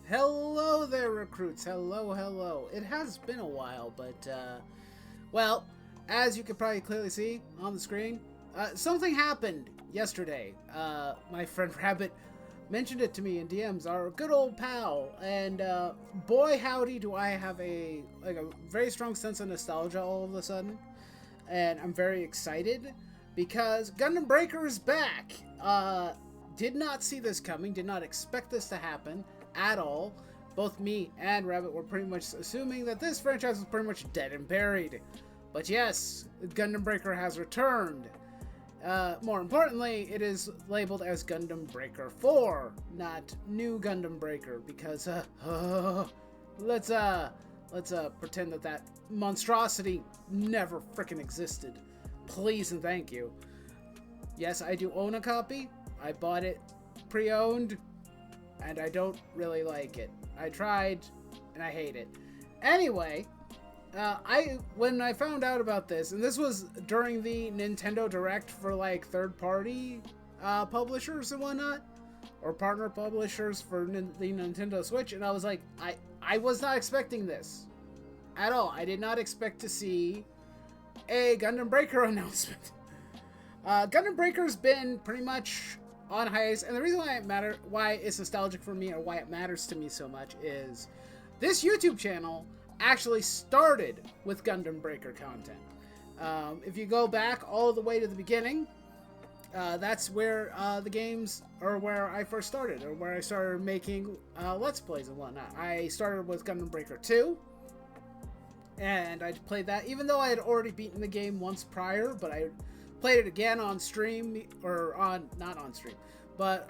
Hello there, recruits. Hello, hello. It has been a while, but, well, as you can probably clearly see on the screen, something happened yesterday. My friend Rabbit mentioned it to me in DMs, our good old pal, and, boy howdy do I have a very strong sense of nostalgia all of a sudden, and I'm very excited because Gundam Breaker is back. Did not see this coming, did not expect this to happen at all. Both me and Rabbit were pretty much assuming that this franchise was pretty much dead and buried. But yes, Gundam Breaker has returned. More importantly, it is labeled as Gundam Breaker 4, not New Gundam Breaker, because let's pretend that monstrosity never frickin' existed. Please and thank you. Yes, I do own a copy. I bought it pre-owned, and I don't really like it. I tried, and I hate it. Anyway, when I found out about this, and this was during the Nintendo Direct for like third-party publishers and whatnot, or partner publishers for the Nintendo Switch, and I was like, I was not expecting this at all. I did not expect to see a Gundam Breaker announcement. Gundam Breaker's been pretty much on hiatus, and the reason why it's nostalgic for me, or why it matters to me so much, is this YouTube channel actually started with Gundam Breaker content. If you go back all the way to the beginning, that's where the games, or where I first started, or where I started making Let's Plays and whatnot. I started with Gundam Breaker 2, and I played that, even though I had already beaten the game once prior, but I played it again on stream, or not on stream, but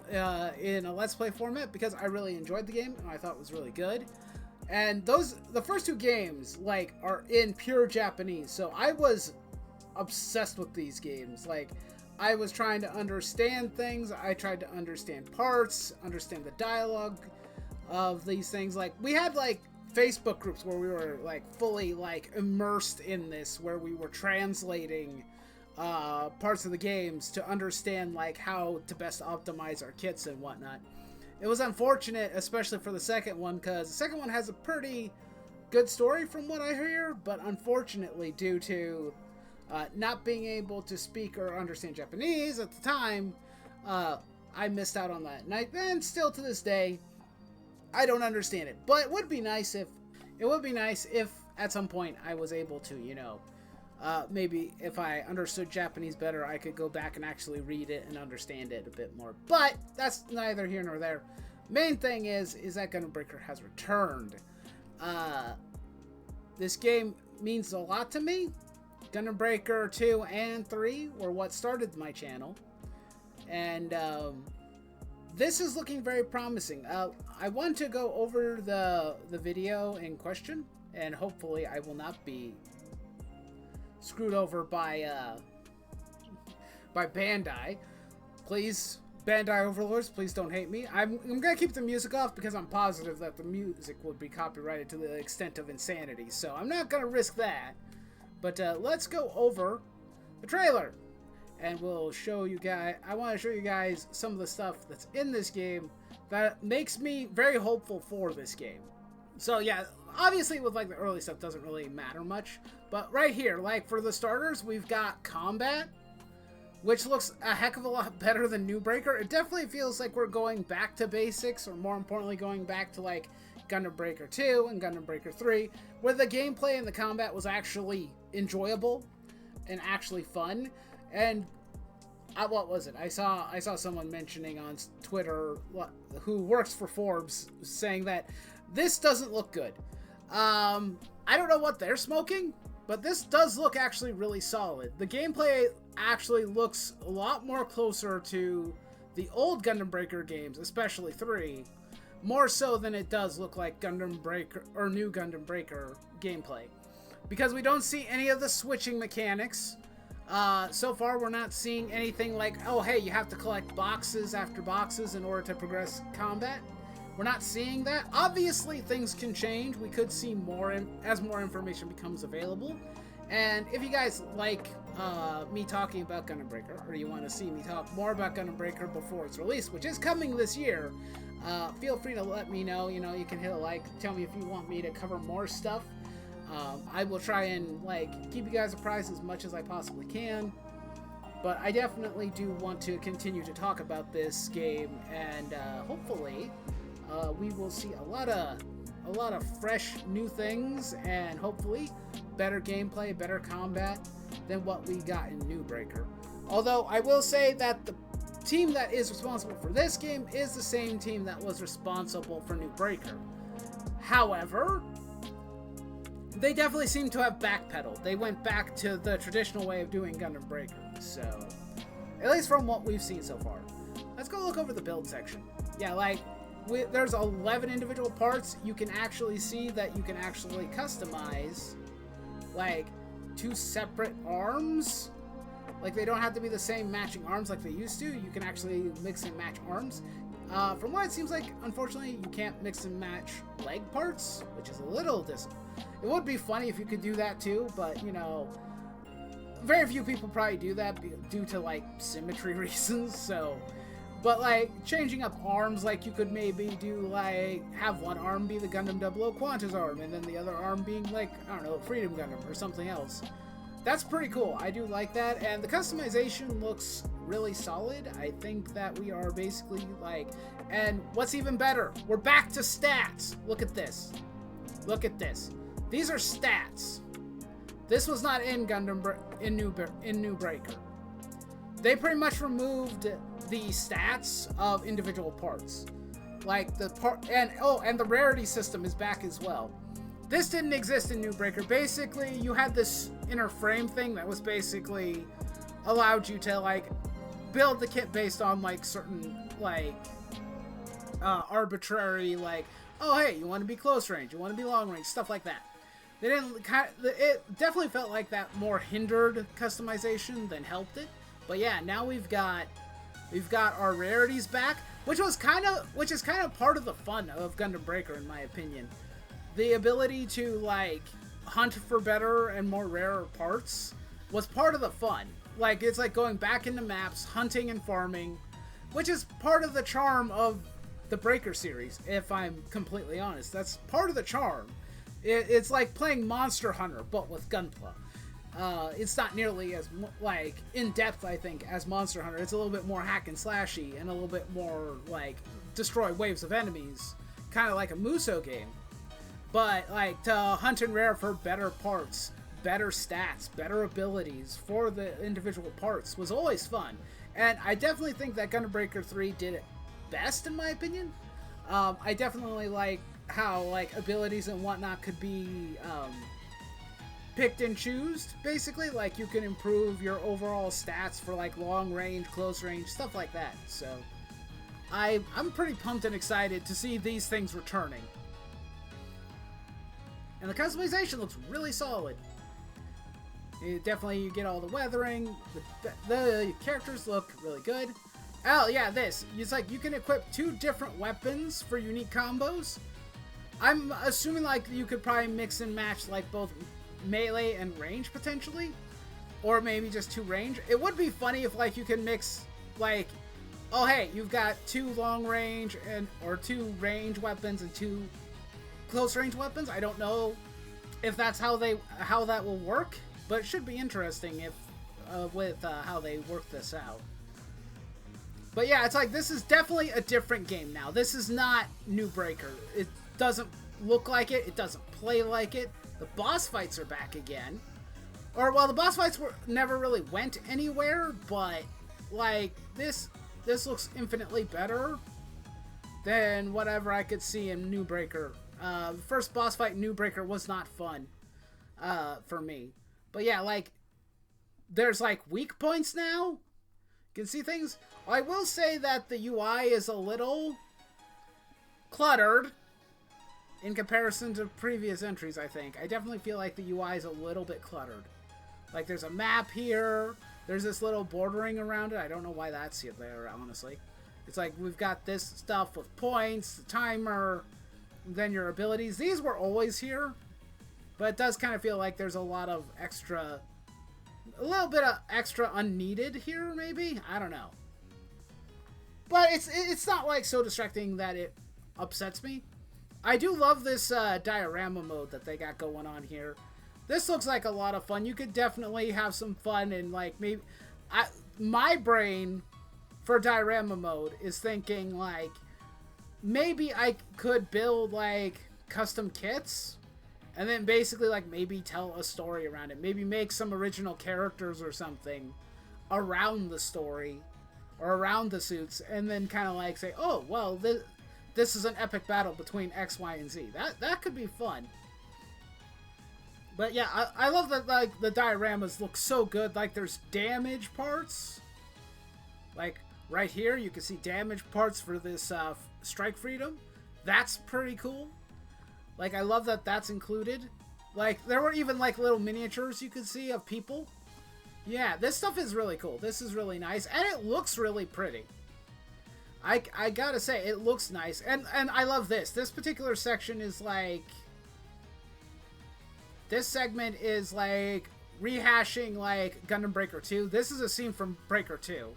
in a Let's Play format, because I really enjoyed the game, and I thought it was really good. And the first two games, like, are in pure Japanese, so I was obsessed with these games. Like, I was trying to understand things, I tried to understand parts, understand the dialogue of these things. Like, we had, like, Facebook groups where we were, like, fully, like, immersed in this, where we were translating parts of the games to understand, like, how to best optimize our kits and whatnot. It was unfortunate, especially for the second one, because the second one has a pretty good story from what I hear, but unfortunately, due to not being able to speak or understand Japanese at the time, I missed out on that. And still to this day, I don't understand it. But it would be nice if at some point I was able to, you know, maybe if I understood Japanese better, I could go back and actually read it and understand it a bit more. But that's neither here nor there. Main thing is that Gundam Breaker has returned. This game means a lot to me. Gundam Breaker 2 and 3 were what started my channel. And this is looking very promising. I want to go over the video in question, and hopefully I will not be screwed over by Bandai. Please, Bandai overlords, please don't hate me. I'm gonna keep the music off because I'm positive that the music would be copyrighted to the extent of insanity, so I'm not gonna risk that. But let's go over the trailer, and we'll show you guys. I want to show you guys some of the stuff that's in this game that makes me very hopeful for this game. So yeah, obviously with like the early stuff doesn't really matter much, but right here, like for the starters, we've got combat, which looks a heck of a lot better than New Breaker. It definitely feels like we're going back to basics, or more importantly, going back to like Gundam Breaker 2 and Gundam Breaker 3, where the gameplay and the combat was actually enjoyable and actually fun. And what was it? I saw someone mentioning on Twitter, who works for Forbes, saying that this doesn't look good. I don't know what they're smoking, but this does look actually really solid. The gameplay actually looks a lot more closer to the old Gundam Breaker games, especially 3, more so than it does look like Gundam Breaker or New Gundam Breaker gameplay. Because we don't see any of the switching mechanics. So far, we're not seeing anything like, oh, hey, you have to collect boxes after boxes in order to progress combat. We're not seeing that. Obviously, things can change. We could see more as more information becomes available. And if you guys like me talking about Gundam Breaker, or you want to see me talk more about Gundam Breaker before it's released, which is coming this year, Feel free to let me know. You know, you can hit a like, tell me if you want me to cover more stuff. I will try and like keep you guys apprised as much as I possibly can. But I definitely do want to continue to talk about this game, and hopefully we will see a lot of fresh new things, and hopefully better gameplay, better combat than what we got in New Breaker. Although I will say that the team that is responsible for this game is the same team that was responsible for New Breaker. However, they definitely seem to have backpedaled. They went back to the traditional way of doing Gundam Breaker. So, at least from what we've seen so far. Let's go look over the build section. Yeah, like, there's 11 individual parts. You can actually see that you can actually customize, like, 2 separate arms. Like, they don't have to be the same matching arms like they used to. You can actually mix and match arms. From what it seems like, unfortunately, you can't mix and match leg parts, which is a little disappointing. It would be funny if you could do that too, but, you know, very few people probably do that due to, like, symmetry reasons, so... But, like, changing up arms, like, you could maybe do, like, have one arm be the Gundam 00 Quanta's arm, and then the other arm being, like, I don't know, Freedom Gundam or something else. That's pretty cool. I do like that, and the customization looks really solid. I think that we are basically, like... And what's even better, we're back to stats! Look at this. Look at this. These are stats. This was not in in New Breaker. They pretty much removed the stats of individual parts, like the part, and the rarity system is back as well. This didn't exist in New Breaker. Basically, you had this inner frame thing that was basically allowed you to like build the kit based on like certain like arbitrary like, oh hey, you want to be close range, you want to be long range, stuff like that. They didn't. It definitely felt like that more hindered customization than helped it. But yeah, now we've got our rarities back, which is kind of part of the fun of Gundam Breaker, in my opinion. The ability to like hunt for better and more rarer parts was part of the fun. Like, it's like going back into maps, hunting and farming, which is part of the charm of the Breaker series. If I'm completely honest, that's part of the charm. It's like playing Monster Hunter, but with Gunpla. It's not nearly as, like, in-depth, I think, as Monster Hunter. It's a little bit more hack and slashy, and a little bit more, like, destroy waves of enemies. Kind of like a Muso game. But, like, to hunt and rare for better parts, better stats, better abilities for the individual parts was always fun. And I definitely think that Gundam Breaker 3 did it best, in my opinion. I definitely like how like abilities and whatnot could be picked and choosed, basically. Like, you can improve your overall stats for like long range, close range, stuff like that. So I'm pretty pumped and excited to see these things returning. And the customization looks really solid. You get all the weathering. The characters look really good. Oh yeah, this. It's like you can equip 2 different weapons for unique combos. I'm assuming like you could probably mix and match like both melee and range potentially, or maybe just 2 range. It would be funny if like you can mix like, oh hey, you've got 2 long range or 2 range weapons and 2 close range weapons. I don't know if that's how that will work, but it should be interesting if with how they work this out. But yeah, it's like this is definitely a different game now. This is not New Breaker. It doesn't look like it. It doesn't play like it. The boss fights are back again. Or, well, the boss fights never really went anywhere, but, like, this looks infinitely better than whatever I could see in New Breaker. The first boss fight in New Breaker was not fun for me. But yeah, like, there's, like, weak points now. You can see things. I will say that the UI is a little cluttered in comparison to previous entries, I think. I definitely feel like the UI is a little bit cluttered. Like, there's a map here. There's this little bordering around it. I don't know why that's there, honestly. It's like, we've got this stuff with points, the timer, then your abilities. These were always here, but it does kind of feel like there's a lot of extra... A little bit of extra unneeded here, maybe? I don't know. But it's not like so distracting that it upsets me. I do love this diorama mode that they got going on here. This looks like a lot of fun. You could definitely have some fun and like maybe my brain for diorama mode is thinking like maybe I could build like custom kits and then basically like maybe tell a story around it. Maybe make some original characters or something around the story or around the suits and then kind of like say, oh, well, this is an epic battle between X, Y, and Z. That could be fun. But yeah, I love that like the dioramas look so good. Like there's damage parts. Like right here, you can see damage parts for this Strike Freedom. That's pretty cool. Like I love that that's included. Like there were even like little miniatures you could see of people. Yeah, this stuff is really cool. This is really nice, and it looks really pretty. I gotta say, it looks nice, and I love this. This particular section is like... This segment is like rehashing like Gundam Breaker 2. This is a scene from Breaker 2.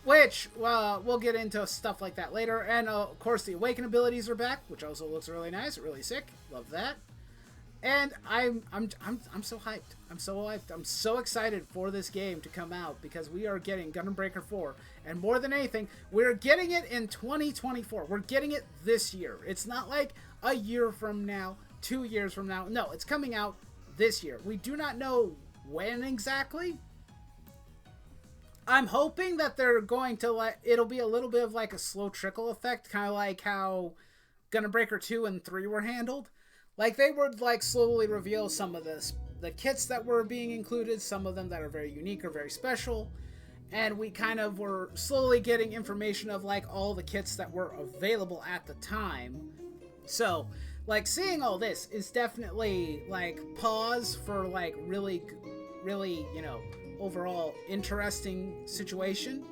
Which, we'll get into stuff like that later. And of course the Awaken abilities are back, which also looks really nice, really sick. Love that. And I'm so hyped. I'm so hyped. I'm so excited for this game to come out because we are getting Gundam Breaker 4. And more than anything, we're getting it in 2024. We're getting it this year. It's not like a year from now, 2 years from now. No, it's coming out this year. We do not know when exactly. I'm hoping that they're going to like, it'll be a little bit of like a slow trickle effect, kind of like how Gundam Breaker 2 and 3 were handled. Like, they would, like, slowly reveal some of the kits that were being included, some of them that are very unique or very special, and we kind of were slowly getting information of, like, all the kits that were available at the time. So, like, seeing all this is definitely, like, pause for, like, really, you know, overall interesting situation.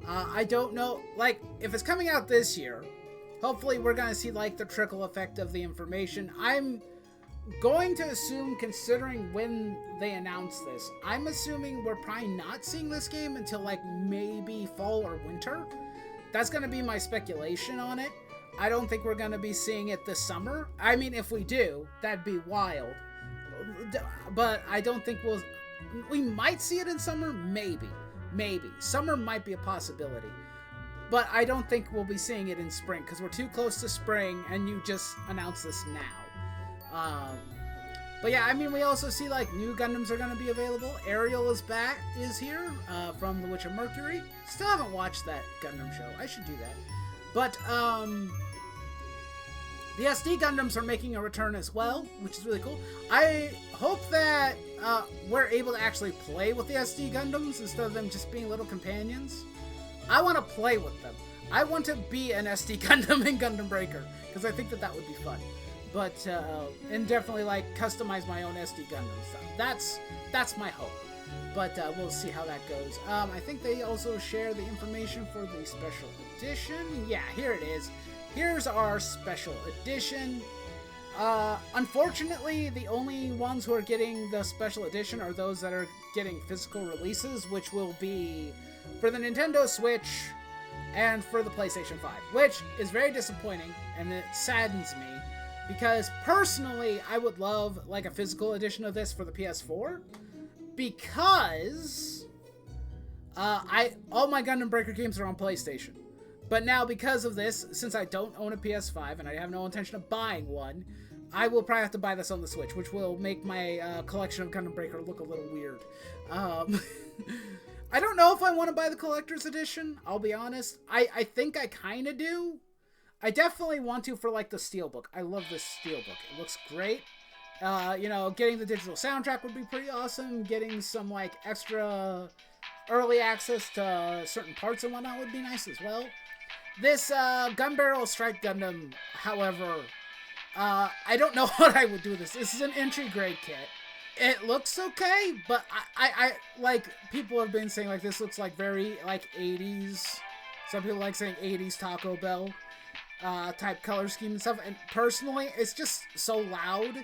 I don't know, like, if it's coming out this year... Hopefully we're going to see like the trickle effect of the information. I'm going to assume, considering when they announce this, I'm assuming we're probably not seeing this game until like maybe fall or winter. That's going to be my speculation on it. I don't think we're going to be seeing it this summer. I mean, if we do, that'd be wild. But I don't think we might see it in summer, maybe. Summer might be a possibility. But I don't think we'll be seeing it in spring, because we're too close to spring, and you just announced this now. But yeah, I mean, we also see, like, new Gundams are going to be available. Ariel is here, from The Witch of Mercury. Still haven't watched that Gundam show. I should do that. But, the SD Gundams are making a return as well, which is really cool. I hope that, we're able to actually play with the SD Gundams, instead of them just being little companions. I want to play with them. I want to be an SD Gundam in Gundam Breaker, because I think that would be fun. But, and definitely, like, customize my own SD Gundam stuff. That's my hope. But, we'll see how that goes. I think they also share the information for the special edition. Yeah, here it is. Here's our special edition. Unfortunately, the only ones who are getting the special edition are those that are getting physical releases, which will be... for the Nintendo Switch, and for the PlayStation 5, which is very disappointing, and it saddens me, because personally, I would love, like, a physical edition of this for the PS4, because, all my Gundam Breaker games are on PlayStation, but now, because of this, since I don't own a PS5, and I have no intention of buying one, I will probably have to buy this on the Switch, which will make my, collection of Gundam Breaker look a little weird. I don't know if I want to buy the collector's edition, I'll be honest. I think I kind of do. I definitely want to for, like, the Steelbook. I love this Steelbook. It looks great. You know, getting the digital soundtrack would be pretty awesome. Getting some, like, extra early access to certain parts and whatnot would be nice as well. This Gun Barrel Strike Gundam, however, I don't know what I would do with this. This is an entry grade kit. It looks okay, but I like, people have been saying, like, this looks like very, like, 80s. Some people like saying 80s Taco Bell type color scheme and stuff. And personally, it's just so loud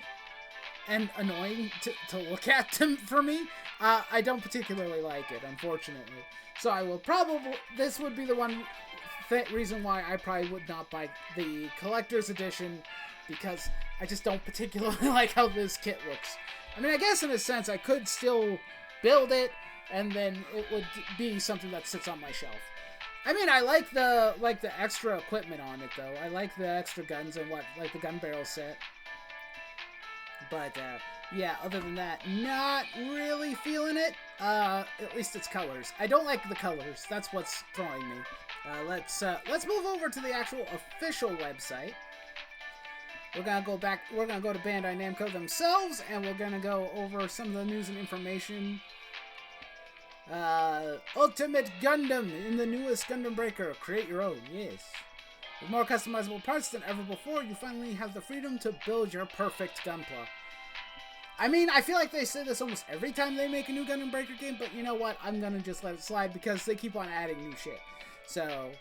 and annoying to look at for me I don't particularly like it, unfortunately. So I will probably... This would be the one reason why I probably would not buy the collector's edition, because I just don't particularly like how this kit looks. I mean, I guess in a sense I could still build it, and then it would be something that sits on my shelf. I mean, I like the extra equipment on it, though. I like the extra guns and like the gun barrel set. But, yeah, other than that, not really feeling it. At least its colors. I don't like the colors. That's what's throwing me. Let's move over to the actual official website. We're gonna go back. We're gonna go to Bandai Namco themselves, and we're gonna go over some of the news and information. Ultimate Gundam in the newest Gundam Breaker. Create your own. Yes. With more customizable parts than ever before, you finally have the freedom to build your perfect Gunpla. I mean, I feel like they say this almost every time they make a new Gundam Breaker game, but you know what? I'm gonna just let it slide because they keep on adding new shit. So,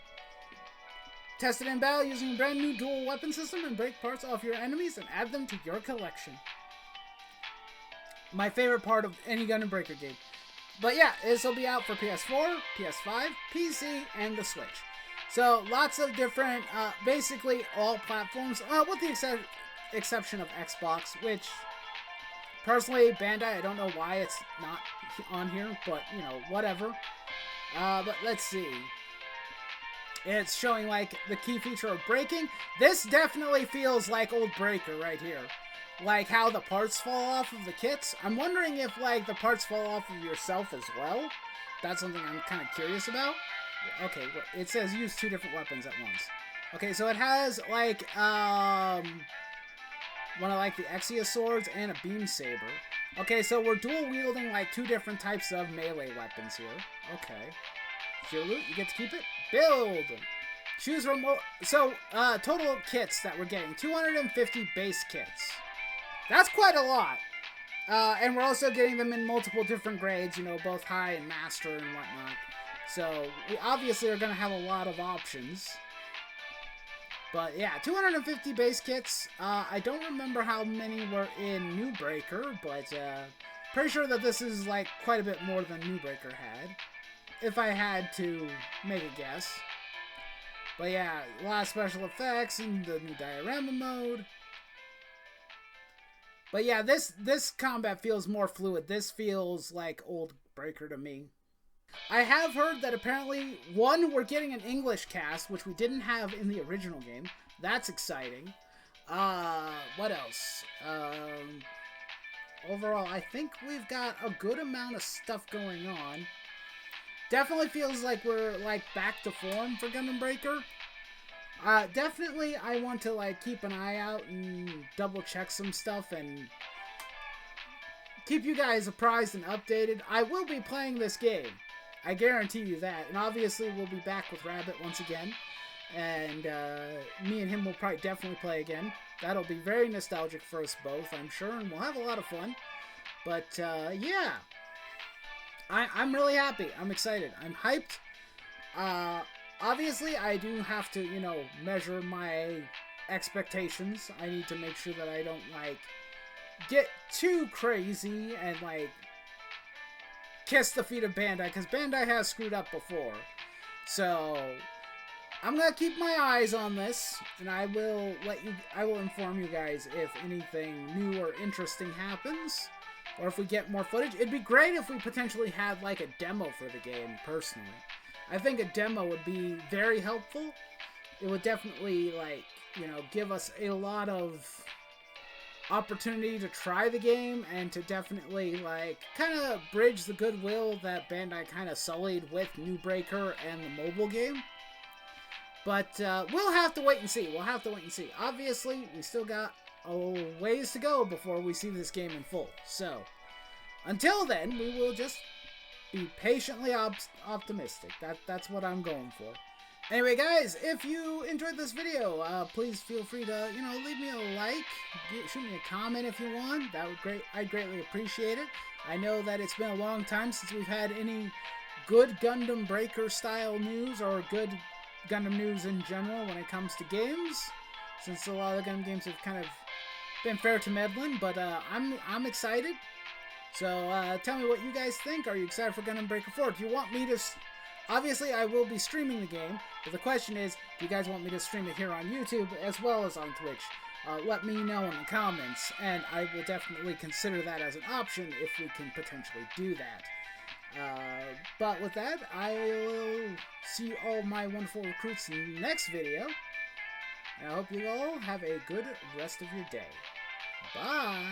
test it in battle using a brand new dual weapon system and break parts off your enemies and add them to your collection. My favorite part of any Gundam Breaker game. But yeah, this will be out for PS4, PS5, PC, and the Switch. So, lots of different, basically all platforms, with the exception of Xbox, which, personally, Bandai, I don't know why it's not on here, but, you know, whatever. But let's see. It's showing, like, the key feature of braking. This definitely feels like old Breaker right here. Like, how the parts fall off of the kits. I'm wondering if, like, the parts fall off of yourself as well. That's something I'm kind of curious about. Okay, it says use 2 different weapons at once. Okay, so it has, like, one of, like, the Exia swords and a beam saber. Okay, so we're dual-wielding, like, 2 different types of melee weapons here. Okay. Shield loot, you get to keep it. Build! Choose remote... So, total kits that we're getting. 250 base kits. That's quite a lot. And we're also getting them in multiple different grades, you know, both high and master and whatnot. So, we obviously are going to have a lot of options. But yeah, 250 base kits. I don't remember how many were in New Breaker, but pretty sure that this is like quite a bit more than New Breaker had. If I had to make a guess. But yeah, a lot of special effects in the new Diarama Mode. But yeah, this combat feels more fluid. This feels like old Breaker to me. I have heard that apparently, we're getting an English cast, which we didn't have in the original game. That's exciting. What else? Overall, I think we've got a good amount of stuff going on. Definitely feels like we're, like, back to form for Gundam Breaker. Definitely I want to, like, keep an eye out and double check some stuff and keep you guys apprised and updated. I will be playing this game. I guarantee you that. And obviously we'll be back with Rabbit once again. And me and him will probably definitely play again. That'll be very nostalgic for us both, I'm sure. And we'll have a lot of fun. But yeah. I'm really happy. I'm excited. I'm hyped. Obviously, I do have to, you know, measure my expectations. I need to make sure that I don't, like, get too crazy and, like, kiss the feet of Bandai, because Bandai has screwed up before. So, I'm gonna keep my eyes on this, and I will inform you guys if anything new or interesting happens, or if we get more footage. It'd be great if we potentially had, like, a demo for the game, personally. I think a demo would be very helpful. It would definitely, like, you know, give us a lot of opportunity to try the game and to definitely, like, kind of bridge the goodwill that Bandai kind of sullied with New Breaker and the mobile game. But we'll have to wait and see. We'll have to wait and see. Obviously, we still got a ways to go before we see this game in full. So, until then, we will just be patiently optimistic. That's what I'm going for. Anyway, guys, if you enjoyed this video, please feel free to, you know, leave me a like, shoot me a comment if you want. I'd greatly appreciate it. I know that it's been a long time since we've had any good Gundam Breaker style news or good Gundam news in general when it comes to games, since a lot of the Gundam games have kind of been fair to meddling. But I'm excited. So tell me what you guys think. Are you excited for Gundam Breaker 4? Do you want me to... Obviously, I will be streaming the game, but the question is, do you guys want me to stream it here on YouTube as well as on Twitch? Let me know in the comments, and I will definitely consider that as an option if we can potentially do that. But with that, I will see all my wonderful recruits in the next video. And I hope you all have a good rest of your day. Bye!